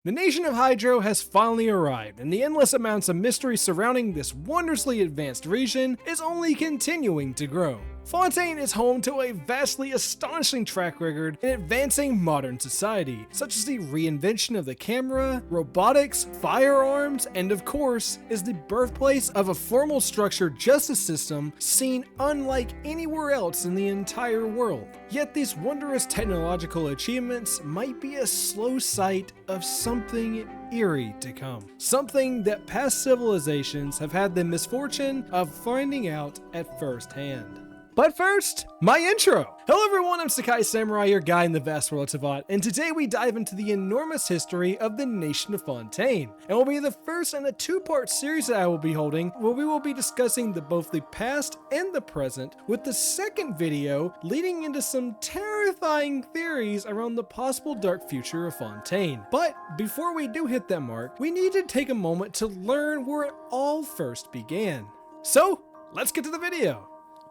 The nation of Hydro has finally arrived, and the endless amounts of mystery surrounding this wondrously advanced region is only continuing to grow. Fontaine is home to a vastly astonishing track record in advancing modern society, such as the reinvention of the camera, robotics, firearms, and of course, is the birthplace of a formal structured justice system seen unlike anywhere else in the entire world. Yet these wondrous technological achievements might be a slow sight of something eerie to come. Something that past civilizations have had the misfortune of finding out at first hand. But first, my intro! Hello everyone, I'm Sakai Samurai, your guide in the vast world of Tavat, and today we dive into the enormous history of the nation of Fontaine. And will be the first in a two-part series that I will be holding, where we will be discussing both the past and the present, with the second video leading into some terrifying theories around the possible dark future of Fontaine. But before we do hit that mark, we need to take a moment to learn where it all first began. So, let's get to the video!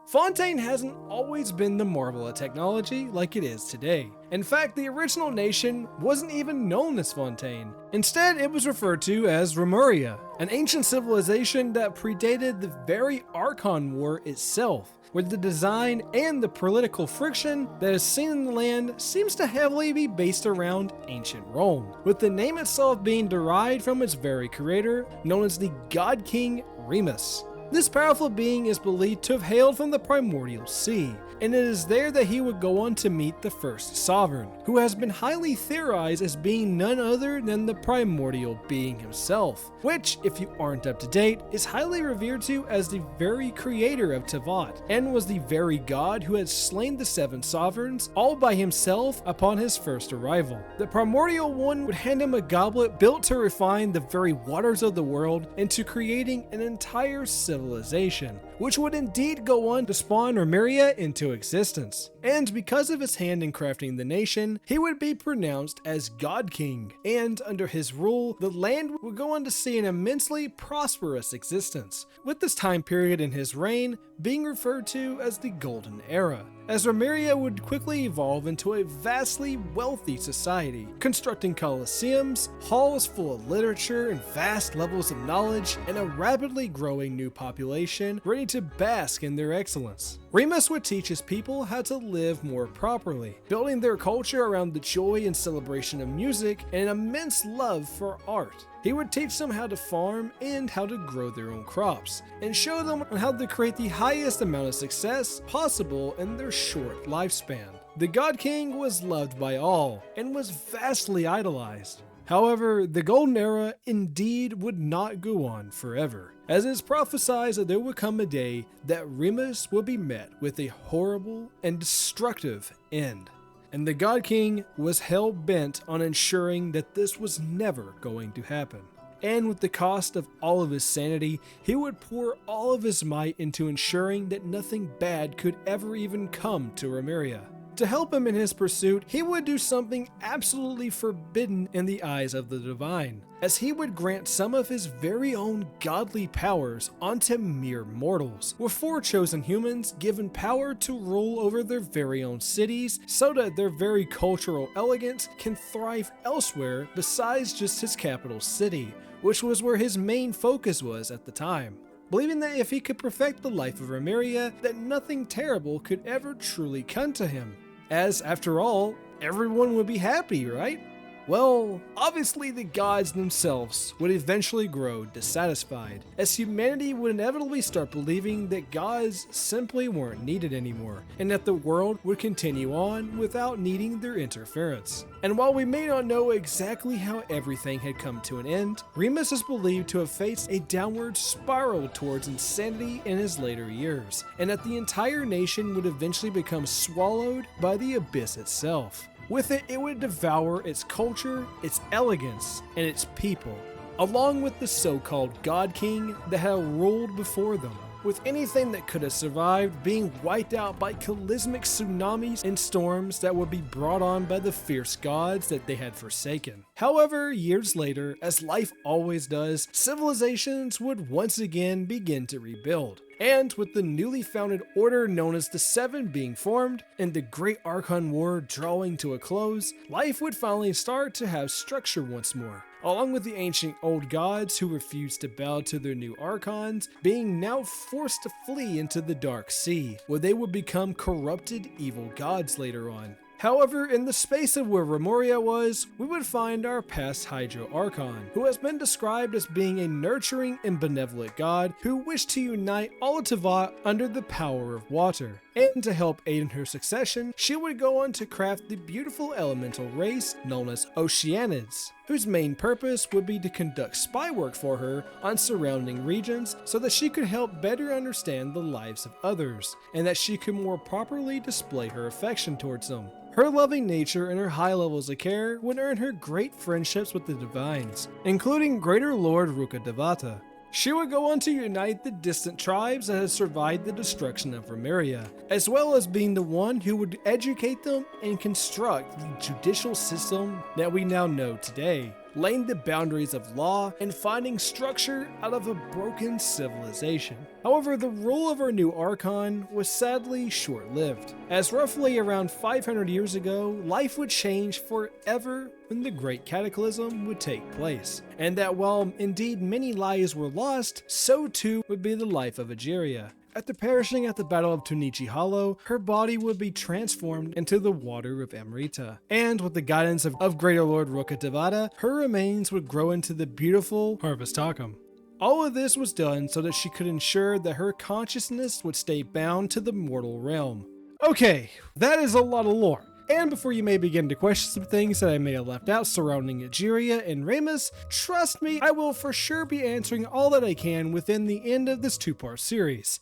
Fontaine hasn't always been the marvel of technology like it is today. In fact, the original nation wasn't even known as Fontaine. Instead, it was referred to as Remuria, an ancient civilization that predated the very Archon War itself, where the design and the political friction that is seen in the land seems to heavily be based around ancient Rome, with the name itself being derived from its very creator, known as the God King Remus. This powerful being is believed to have hailed from the primordial sea, and it is there that he would go on to meet the first sovereign, who has been highly theorized as being none other than the primordial being himself, which, if you aren't up to date, is highly revered to as the very creator of Tavat, and was the very god who had slain the seven sovereigns all by himself upon his first arrival. The primordial one would hand him a goblet built to refine the very waters of the world into creating an entire civilization, which would indeed go on to spawn Remuria into existence. And because of his hand in crafting the nation, he would be pronounced as God King, and under his rule, the land would go on to see an immensely prosperous existence, with this time period in his reign being referred to as the Golden Era, as Remuria would quickly evolve into a vastly wealthy society, constructing coliseums, halls full of literature and vast levels of knowledge, and a rapidly growing new population ready to bask in their excellence. Remus would teach his people how to live more properly, building their culture around the joy and celebration of music and an immense love for art. He would teach them how to farm and how to grow their own crops, and show them on how to create the highest amount of success possible in their short lifespan. The God King was loved by all, and was vastly idolized. However, the Golden Era indeed would not go on forever, as it is prophesied that there would come a day that Remus would be met with a horrible and destructive end. And the God King was hell-bent on ensuring that this was never going to happen. And with the cost of all of his sanity, he would pour all of his might into ensuring that nothing bad could ever even come to Remuria. To help him in his pursuit, he would do something absolutely forbidden in the eyes of the divine, as he would grant some of his very own godly powers onto mere mortals, with 4 chosen humans given power to rule over their very own cities so that their very cultural elegance can thrive elsewhere besides just his capital city, which was where his main focus was at the time, believing that if he could perfect the life of Remuria, that nothing terrible could ever truly come to him, as after all, everyone would be happy, right? Well, obviously the gods themselves would eventually grow dissatisfied, as humanity would inevitably start believing that gods simply weren't needed anymore, and that the world would continue on without needing their interference. And while we may not know exactly how everything had come to an end, Remus is believed to have faced a downward spiral towards insanity in his later years, and that the entire nation would eventually become swallowed by the abyss itself. With it, it would devour its culture, its elegance, and its people, along with the so-called God King that had ruled before them, with anything that could have survived being wiped out by cataclysmic tsunamis and storms that would be brought on by the fierce gods that they had forsaken. However, years later, as life always does, civilizations would once again begin to rebuild, And with the newly founded order known as the Seven being formed, and the Great Archon War drawing to a close, life would finally start to have structure once more. Along with the ancient old gods who refused to bow to their new archons, being now forced to flee into the Dark Sea, where they would become corrupted evil gods later on. However, in the space of where Remuria was, we would find our past Hydro Archon, who has been described as being a nurturing and benevolent god who wished to unite all of Teyvat under the power of water. And to help aid in her succession, she would go on to craft the beautiful elemental race known as Oceanids, whose main purpose would be to conduct spy work for her on surrounding regions so that she could help better understand the lives of others, and that she could more properly display her affection towards them. Her loving nature and her high levels of care would earn her great friendships with the divines, including Greater Lord Rukkhadevata. She would go on to unite the distant tribes that had survived the destruction of Remuria, as well as being the one who would educate them and construct the judicial system that we now know today, laying the boundaries of law and finding structure out of a broken civilization. However, the rule of our new Archon was sadly short-lived, as roughly around 500 years ago, life would change forever when the Great Cataclysm would take place, and that while indeed many lives were lost, so too would be the life of Egeria. After perishing at the Battle of Tunichi Hollow, her body would be transformed into the water of Amrita. And with the guidance of Greater Lord Rukkhadevata, her remains would grow into the beautiful Harvest Takum. All of this was done so that she could ensure that her consciousness would stay bound to the mortal realm. Okay, that is a lot of lore. And before you may begin to question some things that I may have left out surrounding Egeria and Remus, trust me, I will for sure be answering all that I can within the end of this two-part series.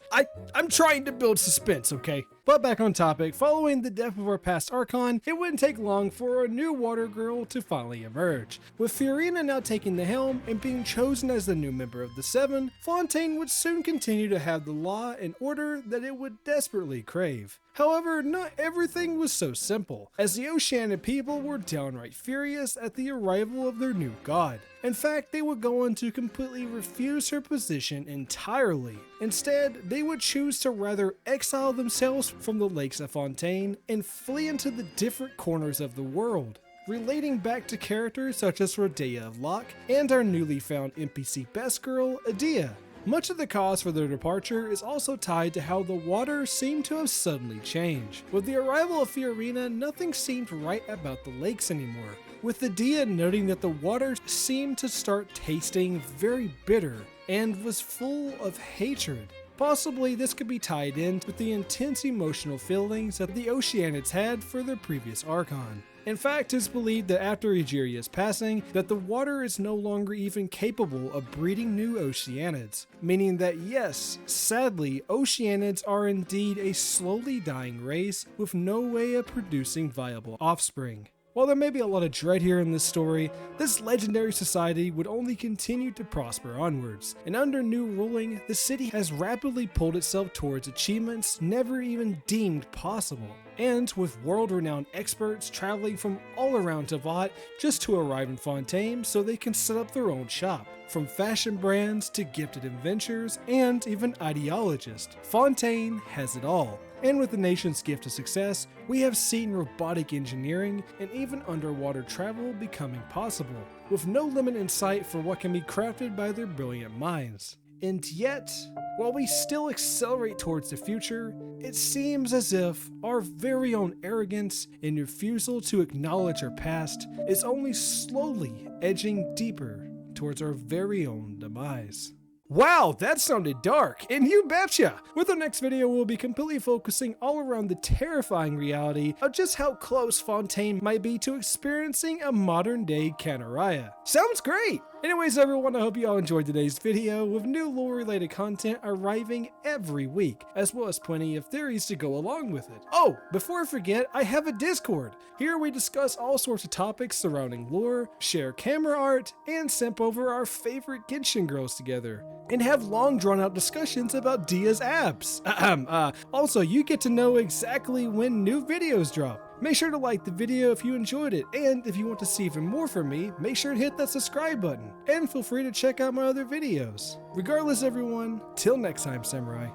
I'm trying to build suspense, okay? But back on topic, following the death of our past Archon, it wouldn't take long for a new water girl to finally emerge. With Furina now taking the helm and being chosen as the new member of the Seven, Fontaine would soon continue to have the law and order that it would desperately crave. However, not everything was so simple, as the Oceanic people were downright furious at the arrival of their new god. In fact, they would go on to completely refuse her position entirely. Instead, they would choose to rather exile themselves from the lakes of Fontaine and flee into the different corners of the world, relating back to characters such as Rodea of Locke and our newly found NPC best girl, Adia. Much of the cause for their departure is also tied to how the water seemed to have suddenly changed. With the arrival of Furina, nothing seemed right about the lakes anymore, with Adia noting that the water seemed to start tasting very bitter and was full of hatred. Possibly this could be tied in with the intense emotional feelings that the Oceanids had for their previous Archon. In fact, it's believed that after Egeria's passing, that the water is no longer even capable of breeding new Oceanids, meaning that yes, sadly, Oceanids are indeed a slowly dying race with no way of producing viable offspring. While there may be a lot of dread here in this story, this legendary society would only continue to prosper onwards, and under new ruling, the city has rapidly pulled itself towards achievements never even deemed possible. And with world-renowned experts traveling from all around Teyvat just to arrive in Fontaine so they can set up their own shop. From fashion brands to gifted adventurers and even ideologists, Fontaine has it all. And with the nation's gift of success, we have seen robotic engineering and even underwater travel becoming possible, with no limit in sight for what can be crafted by their brilliant minds. And yet, while we still accelerate towards the future, it seems as if our very own arrogance and refusal to acknowledge our past is only slowly edging deeper towards our very own demise. Wow, that sounded dark, and you betcha! With our next video, we'll be completely focusing all around the terrifying reality of just how close Fontaine might be to experiencing a modern-day Canaraya. Sounds great! Anyways, everyone, I hope you all enjoyed today's video, with new lore-related content arriving every week, as well as plenty of theories to go along with it. Oh, before I forget, I have a Discord. Here we discuss all sorts of topics surrounding lore, share camera art, and simp over our favorite Genshin girls together, and have long drawn-out discussions about Dia's abs. Also, you get to know exactly when new videos drop. Make sure to like the video if you enjoyed it, and if you want to see even more from me, make sure to hit that subscribe button, and feel free to check out my other videos. Regardless, everyone, till next time, Samurai.